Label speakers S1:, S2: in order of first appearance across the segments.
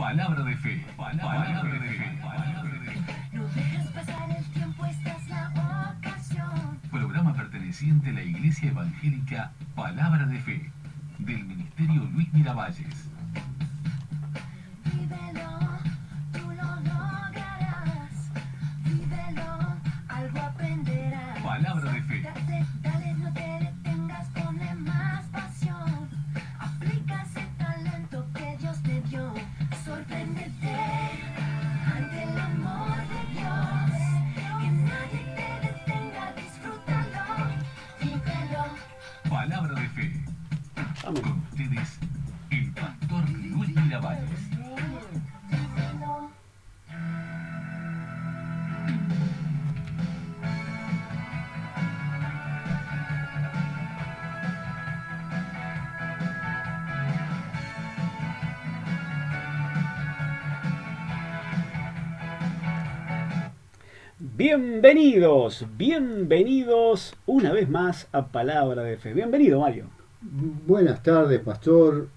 S1: Palabra de fe. Palabra de fe. Palabra de fe.
S2: No dejes pasar el tiempo, esta es la ocasión.
S1: Programa perteneciente a la Iglesia Evangélica Palabra de Fe, del Ministerio Luis Miravalles.
S2: Vívelo, tú lo lograrás. Vívelo, algo aprenderás.
S1: Palabra de fe.
S2: Dale, no te detengas, ponle más pasión. Aplica ese talento que Dios te dio. Sorpréndete ante el amor de Dios. Que nadie te detenga, disfrútalo. Vívelo.
S1: Palabra de fe.
S3: Amén.
S1: Con ustedes, el pastor Luis Miravalles.
S2: Vívelo.
S3: Bienvenidos una vez más a Palabra de Fe. Bienvenido, Mario.
S4: Buenas tardes, pastor.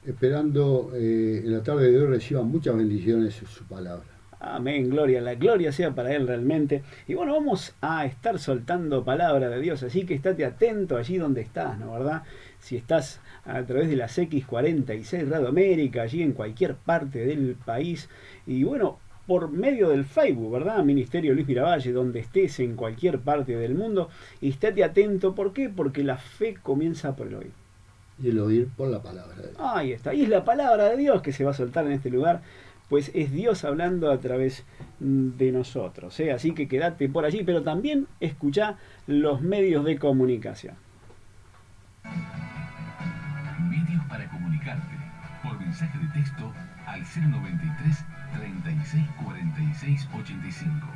S4: Esperando en la tarde de hoy reciban muchas bendiciones su palabra.
S3: Amén, gloria, la gloria sea para Él realmente. Y bueno, vamos a estar soltando palabra de Dios, así que estate atento allí donde estás, ¿no verdad? Si estás a través de las X46 Radio América, allí en cualquier parte del país, y bueno, por medio del Facebook, ¿verdad? Ministerio Luis Miravalles, donde estés en cualquier parte del mundo, y estate atento, ¿por qué? Porque la fe comienza por el oír.
S4: Y el oír por la palabra de Dios.
S3: Ahí está, y es la palabra de Dios que se va a soltar en este lugar, pues es Dios hablando a través de nosotros, ¿eh? Así que quédate por allí, pero también escucha los medios de comunicación.
S1: Medios para comunicarte. Por mensaje de texto al 093 36 46 85.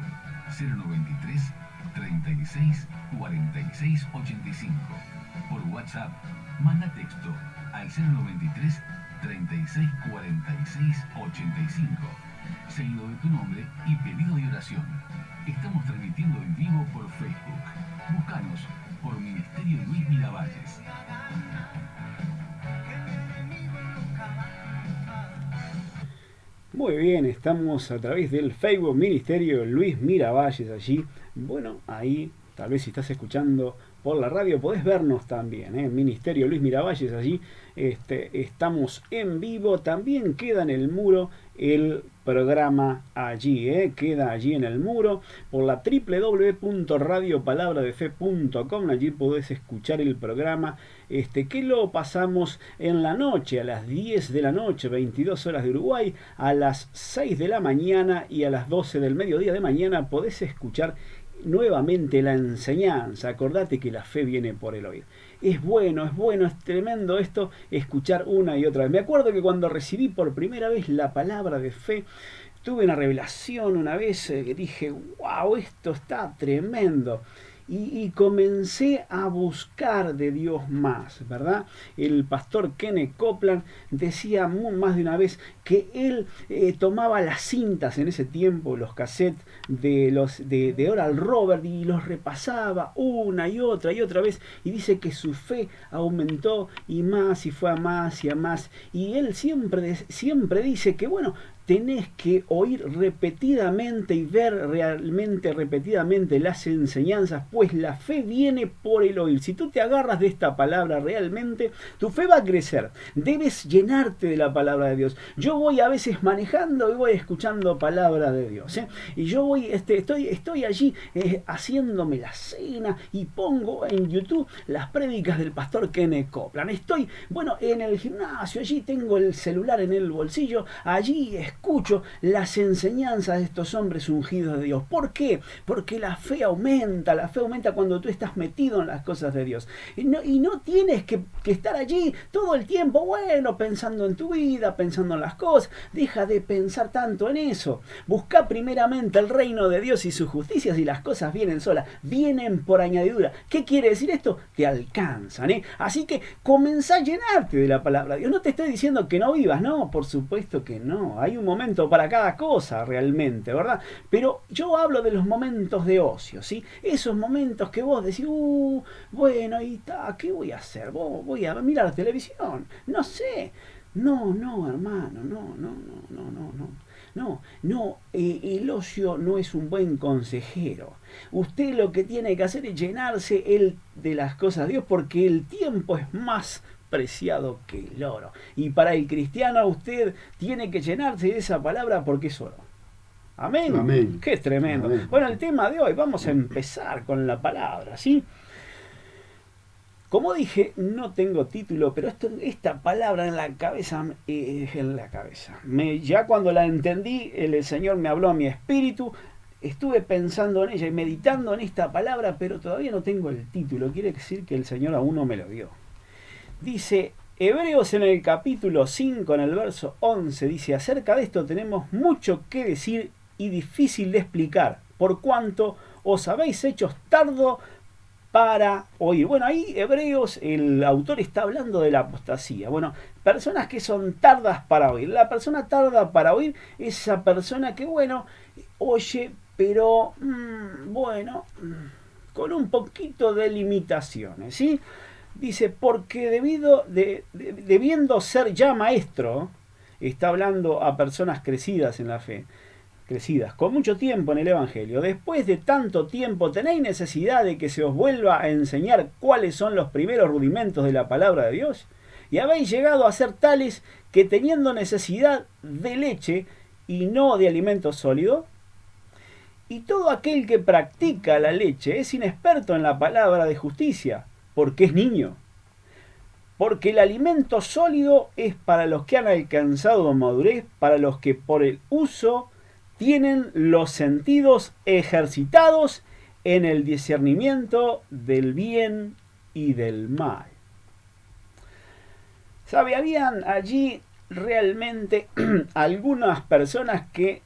S1: 093 36 46 85. Por WhatsApp, manda texto al 093 36 46 85. Seguido de tu nombre y pedido de oración. Estamos transmitiendo en vivo por Facebook. Búscanos por Ministerio Luis Miravalles.
S3: Muy bien, estamos a través del Facebook Ministerio Luis Miravalles allí. Bueno, ahí, tal vez si estás escuchando por la radio, podés vernos también, ¿eh? Ministerio Luis Miravalles allí. Estamos en vivo, también queda en el muro el programa allí, queda allí en el muro por la www.radiopalabradefe.com. Allí podés escuchar el programa que lo pasamos en la noche, a las 10 de la noche, 22 horas de Uruguay, a las 6 de la mañana y a las 12 del mediodía de mañana podés escuchar nuevamente la enseñanza. Acordate que la fe viene por el oír. Es bueno, es tremendo esto, escuchar una y otra vez. Me acuerdo que cuando recibí por primera vez la palabra de fe, tuve una revelación una vez que dije, wow, esto está tremendo. Y comencé a buscar de Dios más, ¿verdad? El pastor Kenneth Copeland decía más de una vez que él tomaba las cintas en ese tiempo, los cassettes de Oral Robert, y los repasaba una y otra vez, y dice que su fe aumentó y más, y fue a más y a más. Y él siempre dice que, bueno, tenés que oír repetidamente y ver realmente repetidamente las enseñanzas, pues la fe viene por el oír. Si tú te agarras de esta palabra realmente, tu fe va a crecer. Debes llenarte de la palabra de Dios. Yo voy a veces manejando y voy escuchando palabra de Dios, ¿eh? Y yo voy, estoy allí haciéndome la cena y pongo en YouTube las prédicas del pastor Kenneth Copeland. Estoy, bueno, en el gimnasio, allí tengo el celular en el bolsillo, allí escucho las enseñanzas de estos hombres ungidos de Dios. ¿Por qué? Porque la fe aumenta cuando tú estás metido en las cosas de Dios. Y no tienes que estar allí todo el tiempo, bueno, pensando en tu vida, pensando en las cosas. Deja de pensar tanto en eso. Busca primeramente el reino de Dios y su justicia, y las cosas vienen solas, vienen por añadidura. ¿Qué quiere decir esto? Te alcanzan, ¿eh? Así que comenzá a llenarte de la palabra de Dios. No te estoy diciendo que no vivas, no, por supuesto que no. Hay un momento para cada cosa realmente, ¿verdad? Pero yo hablo de los momentos de ocio, ¿sí? Esos momentos que vos decís, bueno, ¿y ¿qué voy a hacer? Voy a mirar la televisión, no sé. No, hermano, no, el ocio no es un buen consejero. Usted lo que tiene que hacer es llenarse de las cosas de Dios, porque el tiempo es más preciado que el oro. Y para el cristiano usted tiene que llenarse de esa palabra porque es oro. Amén.
S4: Amén.
S3: Qué tremendo.
S4: Amén.
S3: Bueno, el tema de hoy, vamos a empezar con la palabra, ¿sí? Como dije, no tengo título, pero esta palabra en la cabeza, ya cuando la entendí, el Señor me habló a mi espíritu, estuve pensando en ella y meditando en esta palabra, pero todavía no tengo el título. Quiere decir que el Señor aún no me lo dio. Dice, Hebreos en el capítulo 5, en el verso 11, dice, acerca de esto tenemos mucho que decir y difícil de explicar, por cuanto os habéis hecho tardo para oír. Bueno, ahí Hebreos, el autor está hablando de la apostasía. Bueno, personas que son tardas para oír. La persona tarda para oír es esa persona que, bueno, oye, pero, con un poquito de limitaciones, ¿sí? Dice, porque debiendo ser ya maestro, está hablando a personas crecidas en la fe, crecidas, con mucho tiempo en el Evangelio, después de tanto tiempo, ¿tenéis necesidad de que se os vuelva a enseñar cuáles son los primeros rudimentos de la palabra de Dios? Y habéis llegado a ser tales que teniendo necesidad de leche y no de alimento sólido. Y todo aquel que practica la leche es inexperto en la palabra de justicia, porque es niño. Porque el alimento sólido es para los que han alcanzado madurez, para los que por el uso tienen los sentidos ejercitados en el discernimiento del bien y del mal. ¿Sabe? Habían allí realmente algunas personas que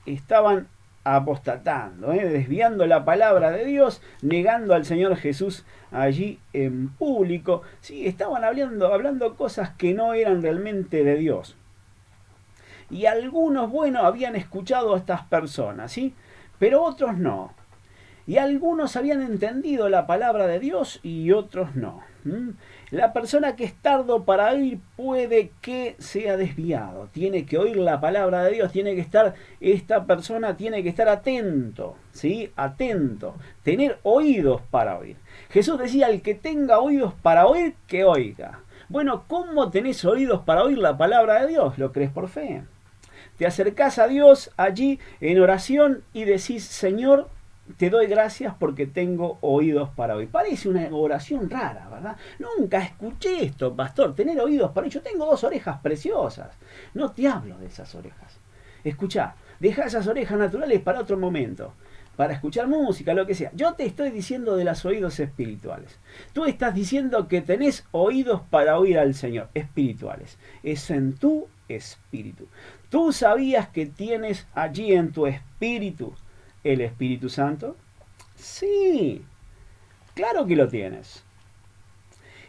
S3: estaban apostatando, desviando la palabra de Dios, negando al Señor Jesús allí en público. Sí, estaban hablando cosas que no eran realmente de Dios. Y algunos, habían escuchado a estas personas, ¿sí? Pero otros no. Y algunos habían entendido la palabra de Dios y otros no. La persona que es tardo para oír puede que sea desviado. Tiene que oír la palabra de Dios. Esta persona tiene que estar atento, ¿sí? Atento. Tener oídos para oír. Jesús decía, el que tenga oídos para oír, que oiga. Bueno, ¿cómo tenés oídos para oír la palabra de Dios? ¿Lo crees por fe? Te acercás a Dios allí en oración y decís, Señor, te doy gracias porque tengo oídos para oír. Parece una oración rara, ¿verdad? Nunca escuché esto, pastor, tener oídos para oír. Yo tengo 2 orejas preciosas. No te hablo de esas orejas. Escuchá, deja esas orejas naturales para otro momento, para escuchar música, lo que sea. Yo te estoy diciendo de los oídos espirituales. Tú estás diciendo que tenés oídos para oír al Señor, espirituales. Es en tu espíritu. ¿Tú sabías que tienes allí en tu espíritu el Espíritu Santo? Sí, claro que lo tienes.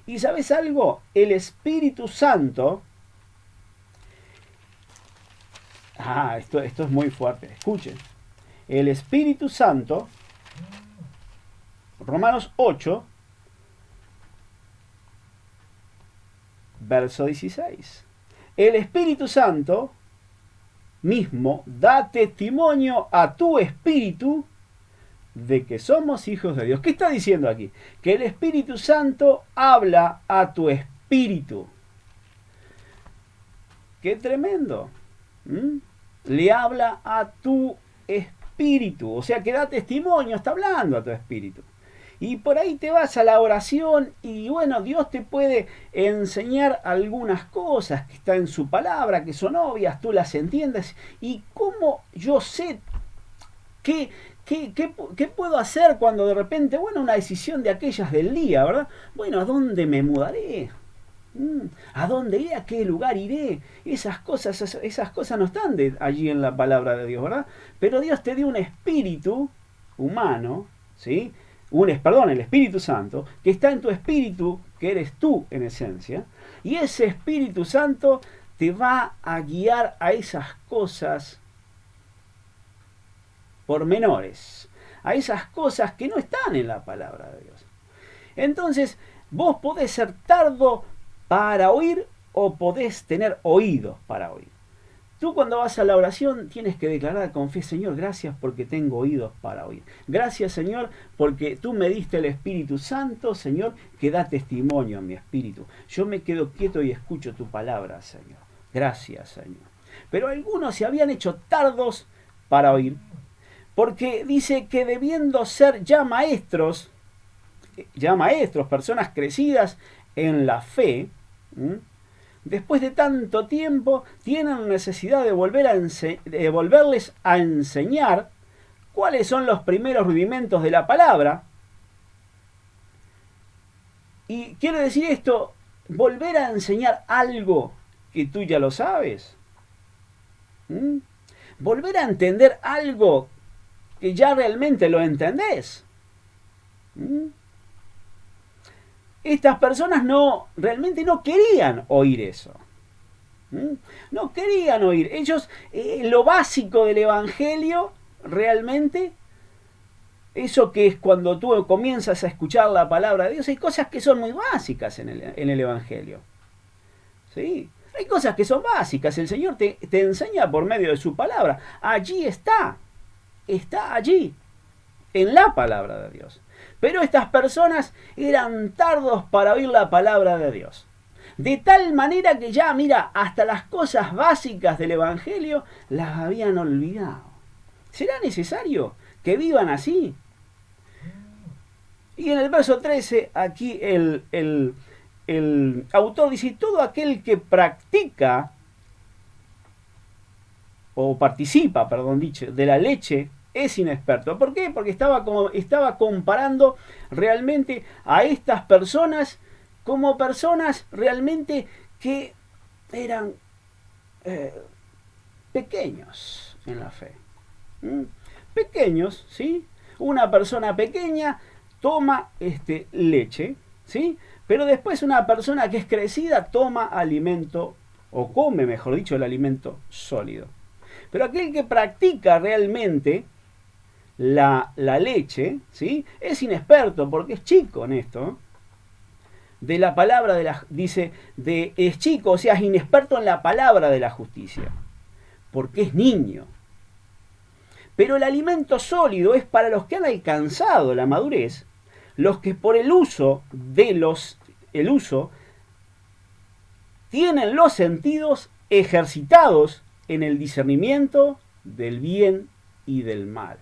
S3: ¿Y sabes algo? El Espíritu Santo... esto es muy fuerte. Escuchen. El Espíritu Santo, Romanos 8, verso 16. El Espíritu Santo mismo da testimonio a tu espíritu de que somos hijos de Dios. ¿Qué está diciendo aquí? Que el Espíritu Santo habla a tu espíritu. ¡Qué tremendo! Le habla a tu espíritu. O sea que da testimonio, está hablando a tu espíritu. Y por ahí te vas a la oración y Dios te puede enseñar algunas cosas que están en su palabra, que son obvias, tú las entiendes. ¿Y cómo yo sé qué puedo hacer cuando de repente, una decisión de aquellas del día, ¿verdad? ¿A dónde me mudaré? ¿A dónde iré? ¿A qué lugar iré? Esas cosas no están allí en la palabra de Dios, ¿verdad? Pero Dios te dio un espíritu humano, ¿sí? El Espíritu Santo, que está en tu espíritu, que eres tú en esencia, y ese Espíritu Santo te va a guiar a esas cosas pormenores, a esas cosas que no están en la palabra de Dios. Entonces, vos podés ser tardo para oír o podés tener oídos para oír. Tú cuando vas a la oración tienes que declarar con fe, Señor, gracias porque tengo oídos para oír. Gracias, Señor, porque tú me diste el Espíritu Santo, Señor, que da testimonio a mi espíritu. Yo me quedo quieto y escucho tu palabra, Señor. Gracias, Señor. Pero algunos se habían hecho tardos para oír, porque dice que debiendo ser ya maestros, personas crecidas en la fe, después de tanto tiempo, tienen necesidad de volverles a enseñar cuáles son los primeros rudimentos de la palabra. Y quiere decir esto, volver a enseñar algo que tú ya lo sabes. Volver a entender algo que ya realmente lo entendés. Estas personas realmente no querían oír eso. No querían oír. Ellos, lo básico del Evangelio, realmente, eso que es cuando tú comienzas a escuchar la palabra de Dios, hay cosas que son muy básicas en el Evangelio. ¿Sí? Hay cosas que son básicas. El Señor te enseña por medio de su palabra. Allí está. Está allí. En la palabra de Dios. Pero estas personas eran tardos para oír la palabra de Dios. De tal manera que ya, mira, hasta las cosas básicas del Evangelio las habían olvidado. ¿Será necesario que vivan así? Y en el verso 13, aquí el autor dice, todo aquel que practica, o participa, perdón dicho, de la leche, es inexperto. ¿Por qué? Porque estaba comparando realmente a estas personas como personas realmente que eran pequeños en la fe. Pequeños, ¿sí? Una persona pequeña toma leche, ¿sí? Pero después una persona que es crecida toma alimento, o come, mejor dicho, el alimento sólido. Pero aquel que practica realmente la leche, ¿sí? Es inexperto porque es chico en esto. De la palabra es chico, o sea, es inexperto en la palabra de la justicia, porque es niño. Pero el alimento sólido es para los que han alcanzado la madurez, los que por el uso tienen los sentidos ejercitados en el discernimiento del bien y del mal.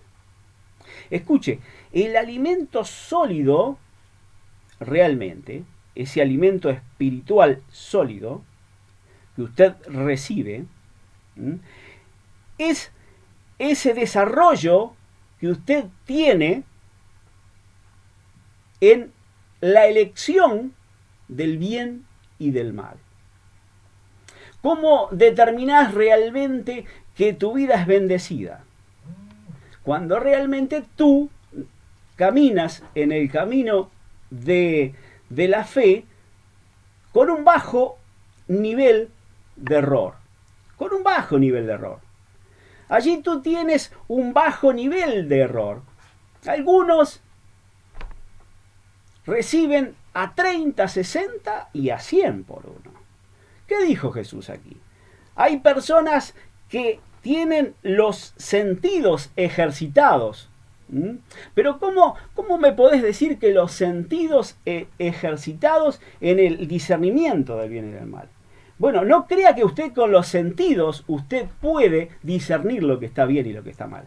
S3: Escuche, el alimento sólido, realmente, ese alimento espiritual sólido que usted recibe, es ese desarrollo que usted tiene en la elección del bien y del mal. ¿Cómo determinás realmente que tu vida es bendecida? Cuando realmente tú caminas en el camino de la fe con un bajo nivel de error. Con un bajo nivel de error. Allí tú tienes un bajo nivel de error. Algunos reciben a 30, 60 y a 100 por uno. ¿Qué dijo Jesús aquí? Hay personas que tienen los sentidos ejercitados. Pero ¿cómo me podés decir que los sentidos ejercitados en el discernimiento del bien y del mal? Bueno, no crea que usted con los sentidos usted puede discernir lo que está bien y lo que está mal.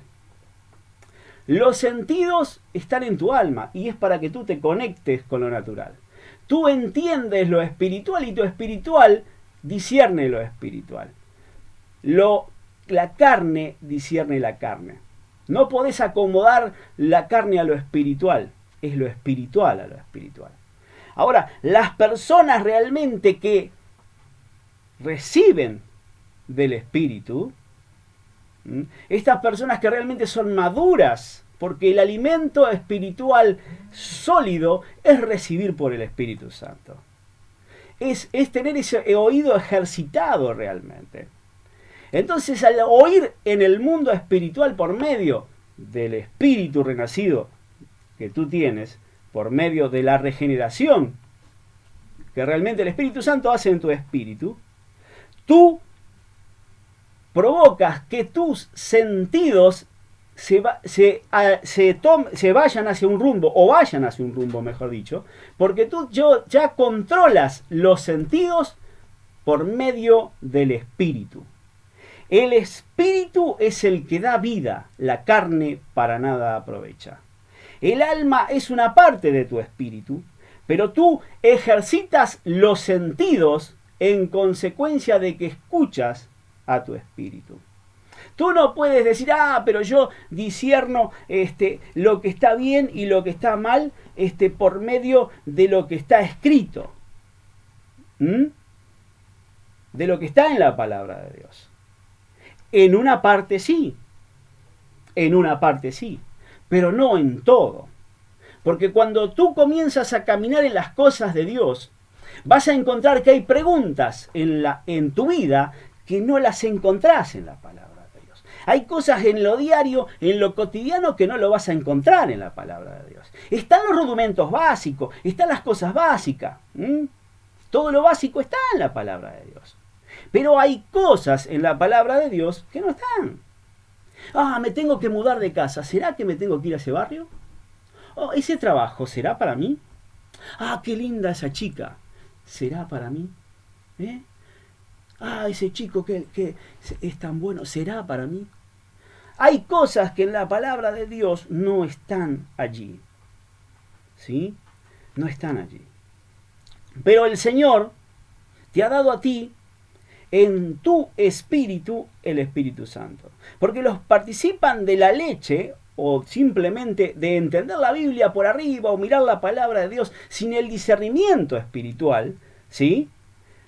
S3: Los sentidos están en tu alma y es para que tú te conectes con lo natural. Tú entiendes lo espiritual y tu espiritual discierne lo espiritual. La carne discierne la carne. No podés acomodar la carne a lo espiritual, es lo espiritual a lo espiritual. Ahora, las personas realmente que reciben del Espíritu, estas personas que realmente son maduras, porque el alimento espiritual sólido es recibir por el Espíritu Santo. Es tener ese oído ejercitado realmente. Entonces, al oír en el mundo espiritual por medio del espíritu renacido que tú tienes, por medio de la regeneración que realmente el Espíritu Santo hace en tu espíritu, tú provocas que tus sentidos se vayan hacia un rumbo, o vayan hacia un rumbo, mejor dicho, porque tú ya controlas los sentidos por medio del espíritu. El espíritu es el que da vida, la carne para nada aprovecha. El alma es una parte de tu espíritu, pero tú ejercitas los sentidos en consecuencia de que escuchas a tu espíritu. Tú no puedes decir, pero yo discierno lo que está bien y lo que está mal por medio de lo que está escrito. De lo que está en la palabra de Dios. En una parte sí. En una parte sí. Pero no en todo. Porque cuando tú comienzas a caminar en las cosas de Dios, vas a encontrar que hay preguntas en tu vida que no las encontrás en la palabra de Dios. Hay cosas en lo diario, en lo cotidiano, que no lo vas a encontrar en la palabra de Dios. Están los rudimentos básicos, están las cosas básicas. Todo lo básico está en la palabra de Dios. Pero hay cosas en la palabra de Dios que no están. Me tengo que mudar de casa. ¿Será que me tengo que ir a ese barrio? ¿Ese trabajo será para mí? Qué linda esa chica. ¿Será para mí? Ese chico que es tan bueno. ¿Será para mí? Hay cosas que en la palabra de Dios no están allí. ¿Sí? No están allí. Pero el Señor te ha dado a ti en tu espíritu el Espíritu Santo. Porque los participan de la leche o simplemente de entender la Biblia por arriba o mirar la palabra de Dios sin el discernimiento espiritual, ¿sí?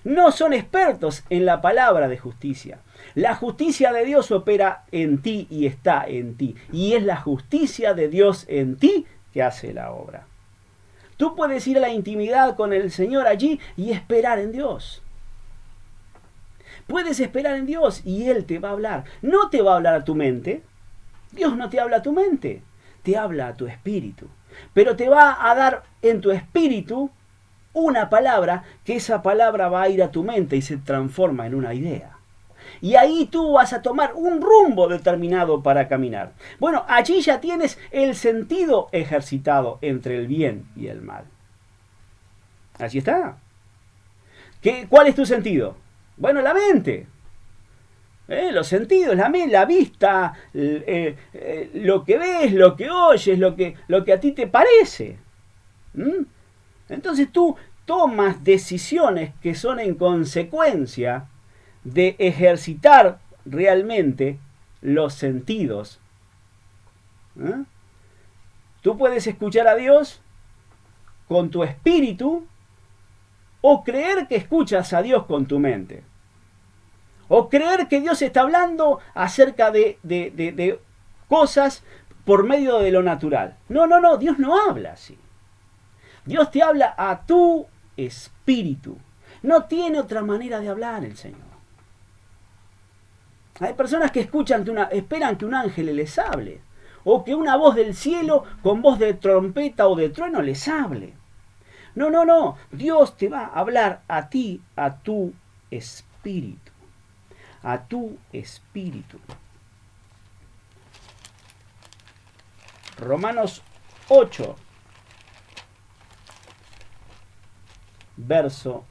S3: No son expertos en la palabra de justicia. La justicia de Dios opera en ti y está en ti. Y es la justicia de Dios en ti que hace la obra. Tú puedes ir a la intimidad con el Señor allí y esperar en Dios. Puedes esperar en Dios y Él te va a hablar. No te va a hablar a tu mente. Dios no te habla a tu mente. Te habla a tu espíritu. Pero te va a dar en tu espíritu una palabra, que esa palabra va a ir a tu mente y se transforma en una idea. Y ahí tú vas a tomar un rumbo determinado para caminar. Bueno, allí ya tienes el sentido ejercitado entre el bien y el mal. Allí está. ¿Cuál es tu sentido? Bueno, la mente. Los sentidos, la vista, lo que ves, lo que oyes, lo que a ti te parece. Entonces tú tomas decisiones que son en consecuencia de ejercitar realmente los sentidos. Tú puedes escuchar a Dios con tu espíritu o creer que escuchas a Dios con tu mente. O creer que Dios está hablando acerca de cosas por medio de lo natural. No, Dios no habla así. Dios te habla a tu espíritu. No tiene otra manera de hablar el Señor. Hay personas que esperan que un ángel les hable. O que una voz del cielo con voz de trompeta o de trueno les hable. No. Dios te va a hablar a ti, a tu espíritu. A tu espíritu. Romanos 8, verso.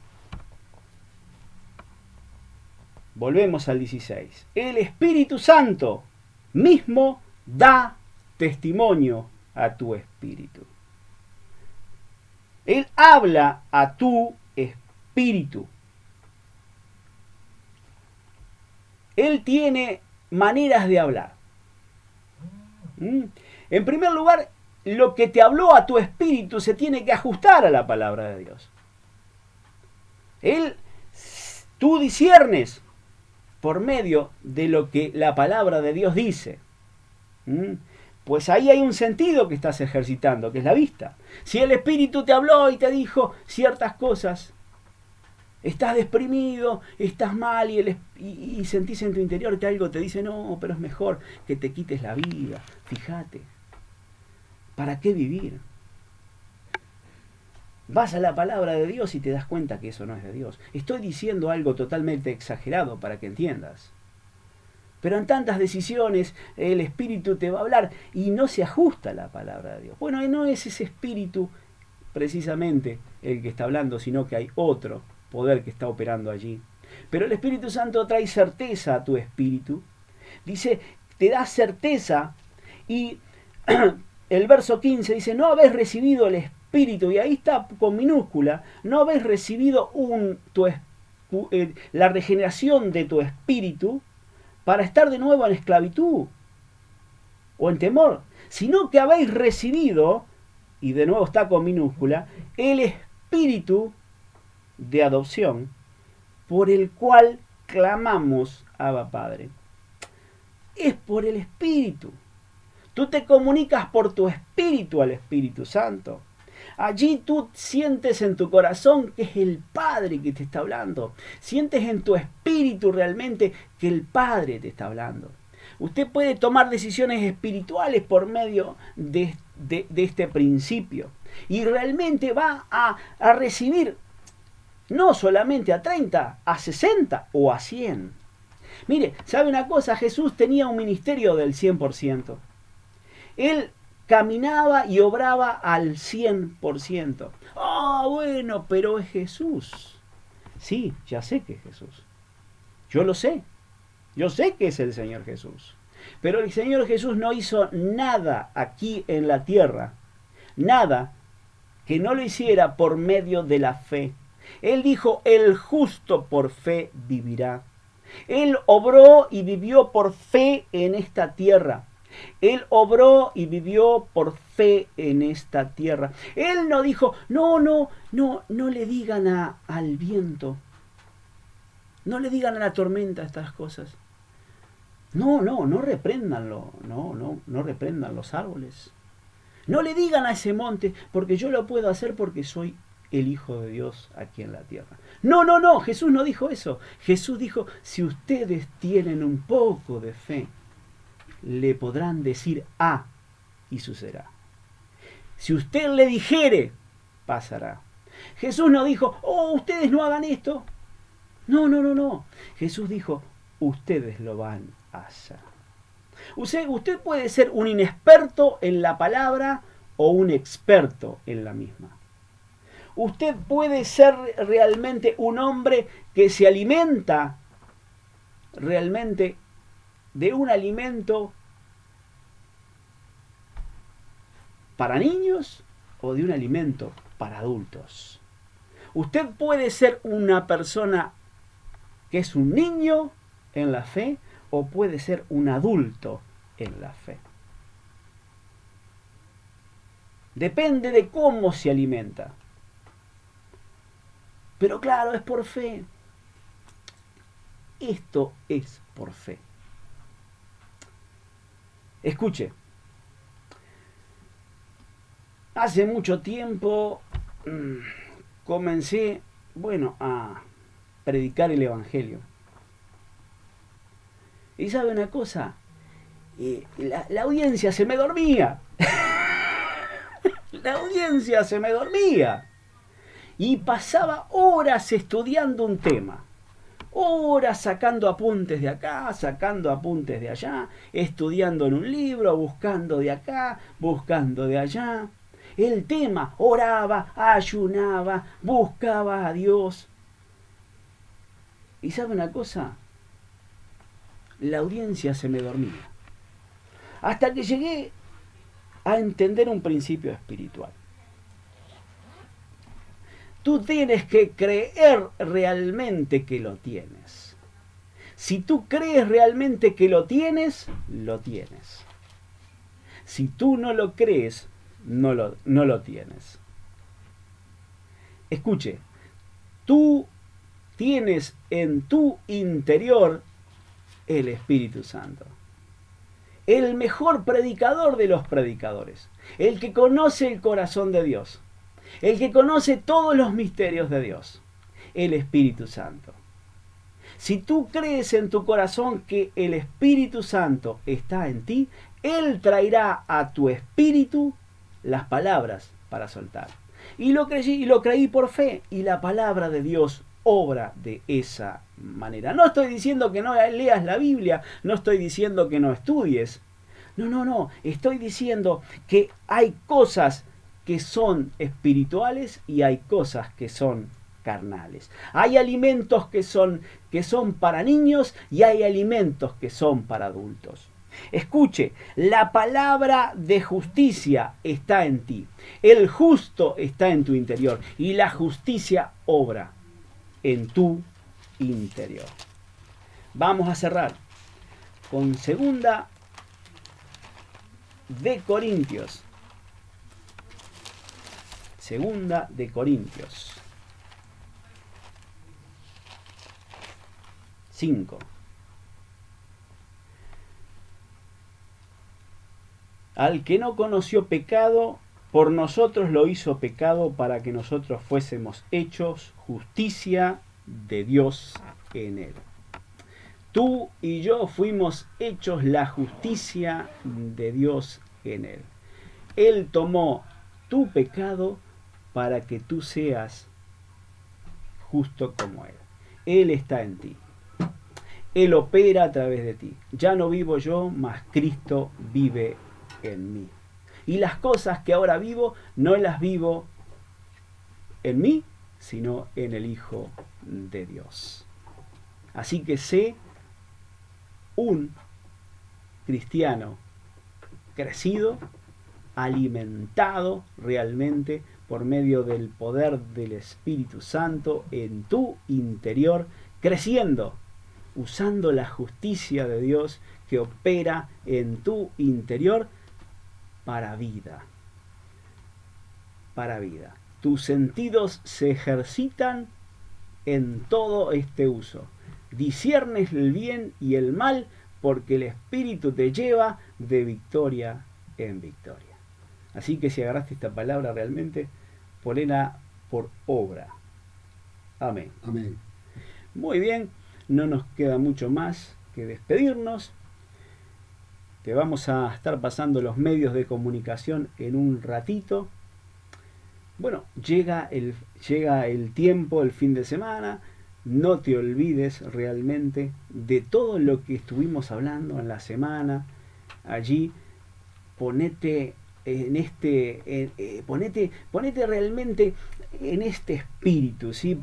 S3: Volvemos al 16. El Espíritu Santo mismo da testimonio a tu espíritu. Él habla a tu espíritu. Él tiene maneras de hablar. En primer lugar, lo que te habló a tu espíritu se tiene que ajustar a la palabra de Dios. Tú disciernes por medio de lo que la palabra de Dios dice. Pues ahí hay un sentido que estás ejercitando, que es la vista. Si el espíritu te habló y te dijo ciertas cosas, estás deprimido, estás mal y sentís en tu interior que algo te dice, no, pero es mejor que te quites la vida. Fíjate, ¿para qué vivir? Vas a la palabra de Dios y te das cuenta que eso no es de Dios. Estoy diciendo algo totalmente exagerado para que entiendas. Pero en tantas decisiones el Espíritu te va a hablar y no se ajusta a la palabra de Dios. Bueno, no es ese Espíritu precisamente el que está hablando, sino que hay otro poder que está operando allí. Pero el Espíritu Santo trae certeza a tu espíritu. Dice, te da certeza y el verso 15 dice, no habéis recibido el Espíritu, y ahí está con minúscula, no habéis recibido la regeneración de tu espíritu para estar de nuevo en esclavitud o en temor, sino que habéis recibido, y de nuevo está con minúscula, el Espíritu de adopción, por el cual clamamos Abba Padre. Es por el Espíritu. Tú te comunicas por tu espíritu al Espíritu Santo. Allí tú sientes en tu corazón que es el Padre que te está hablando. Sientes en tu espíritu realmente que el Padre te está hablando. Usted puede tomar decisiones espirituales por medio de este principio. Y realmente va a recibir no solamente a 30, a 60 o a 100. Mire, ¿sabe una cosa? Jesús tenía un ministerio del 100%. Él caminaba y obraba al 100%. Bueno, pero es Jesús. Sí, ya sé que es Jesús. Yo lo sé. Yo sé que es el Señor Jesús. Pero el Señor Jesús no hizo nada aquí en la tierra. Nada que no lo hiciera por medio de la fe. Él dijo, el justo por fe vivirá. Él obró y vivió por fe en esta tierra. Él obró y vivió por fe en esta tierra. Él no dijo, no le digan al viento. No le digan a la tormenta estas cosas. No repréndanlo. No reprendan los árboles. No le digan a ese monte, porque yo lo puedo hacer porque soy el Hijo de Dios aquí en la tierra. No, Jesús no dijo eso. Jesús dijo, si ustedes tienen un poco de fe, le podrán decir A y sucederá. Si usted le dijere, pasará. Jesús no dijo, ustedes no hagan esto. No. Jesús dijo, ustedes lo van a hacer. Usted puede ser un inexperto en la palabra o un experto en la misma. Usted puede ser realmente un hombre que se alimenta realmente de un alimento para niños o de un alimento para adultos. Usted puede ser una persona que es un niño en la fe o puede ser un adulto en la fe. Depende de cómo se alimenta. Pero claro, es por fe. Esto es por fe. Escuche. Hace mucho tiempo comencé, a predicar el Evangelio. Y ¿sabe una cosa? La audiencia se me dormía. La audiencia se me dormía. Y pasaba horas estudiando un tema. Horas sacando apuntes de acá, sacando apuntes de allá, estudiando en un libro, buscando de acá, buscando de allá. El tema, oraba, ayunaba, buscaba a Dios. ¿Y sabe una cosa? La audiencia se me dormía. Hasta que llegué a entender un principio espiritual. Tú tienes que creer realmente que lo tienes. Si tú crees realmente que lo tienes, lo tienes. Si tú no lo crees, no lo tienes. Escuche, tú tienes en tu interior el Espíritu Santo. El mejor predicador de los predicadores. El que conoce el corazón de Dios. El que conoce todos los misterios de Dios, el Espíritu Santo. Si tú crees en tu corazón que el Espíritu Santo está en ti, Él traerá a tu espíritu las palabras para soltar. Y lo creí por fe. Y la palabra de Dios obra de esa manera. No estoy diciendo que no leas la Biblia, no estoy diciendo que no estudies. No. Estoy diciendo que hay cosas que son espirituales y hay cosas que son carnales. Hay alimentos que son para niños y hay alimentos que son para adultos. Escuche, la palabra de justicia está en ti. El justo está en tu interior y la justicia obra en tu interior. Vamos a cerrar con segunda de Corintios. Segunda de Corintios 5. Al que no conoció pecado, por nosotros lo hizo pecado para que nosotros fuésemos hechos justicia de Dios en él. Tú y yo fuimos hechos la justicia de Dios en él. Él tomó tu pecado para que tú seas justo como él. Él está en ti. Él opera a través de ti. Ya no vivo yo, mas Cristo vive en mí. Y las cosas que ahora vivo, no las vivo en mí, sino en el Hijo de Dios. Así que sé un cristiano crecido, alimentado realmente por medio del poder del Espíritu Santo en tu interior, creciendo, usando la justicia de Dios que opera en tu interior para vida. Para vida. Tus sentidos se ejercitan en todo este uso. Disciernes el bien y el mal porque el Espíritu te lleva de victoria en victoria. Así que si agarraste esta palabra realmente, ponela por obra. Amén.
S4: Amén.
S3: Muy bien, no nos queda mucho más que despedirnos. Te vamos a estar pasando los medios de comunicación en un ratito. Bueno, llega el tiempo, el fin de semana. No te olvides realmente de todo lo que estuvimos hablando en la semana. Allí ponete realmente en este espíritu, ¿sí?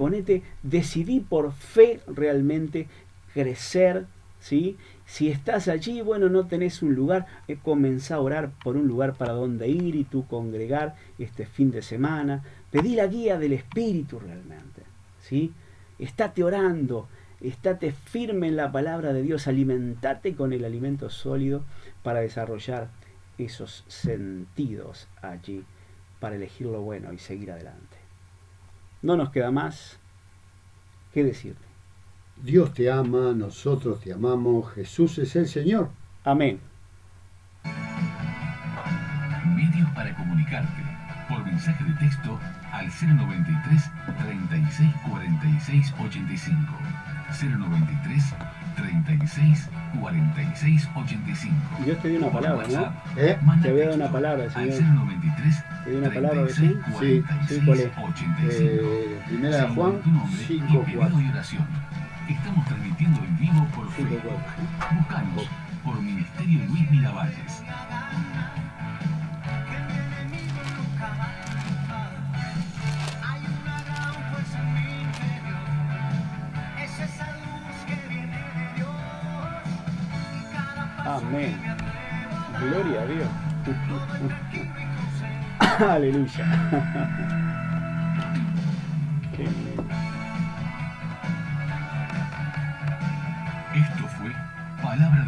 S3: Decidí por fe realmente crecer, ¿sí? Si estás allí, bueno, no tenés un lugar, comenzá a orar por un lugar para donde ir y tú congregar este fin de semana. Pedí la guía del Espíritu realmente, ¿sí? Estate orando, estate firme en la palabra de Dios, alimentate con el alimento sólido para desarrollar esos sentidos allí, para elegir lo bueno y seguir adelante. No nos queda más que decirte.
S4: Dios te ama, nosotros te amamos, Jesús es el Señor.
S3: Amén.
S1: Medios para comunicarte. Por mensaje de texto al 093 36 46 85. 093 36 46 85.
S3: Dios te dio una palabra, ¿no?
S1: Manda
S3: Te había dado
S1: texto
S3: una palabra,
S1: al
S3: Señor.
S1: 093
S3: ¿Te dio una palabra,
S1: 36
S3: sí?
S1: 46
S3: ¿Cuál es?
S1: 85.
S4: Primera de Juan
S1: Tu nombre y
S4: 5:4.
S1: pedido y oración. Estamos transmitiendo en vivo por Facebook.
S3: 5:4.
S1: Búscanos por Ministerio Luis Miravalles.
S3: Amén. Gloria a Dios. Aleluya.
S1: Esto fue Palabra de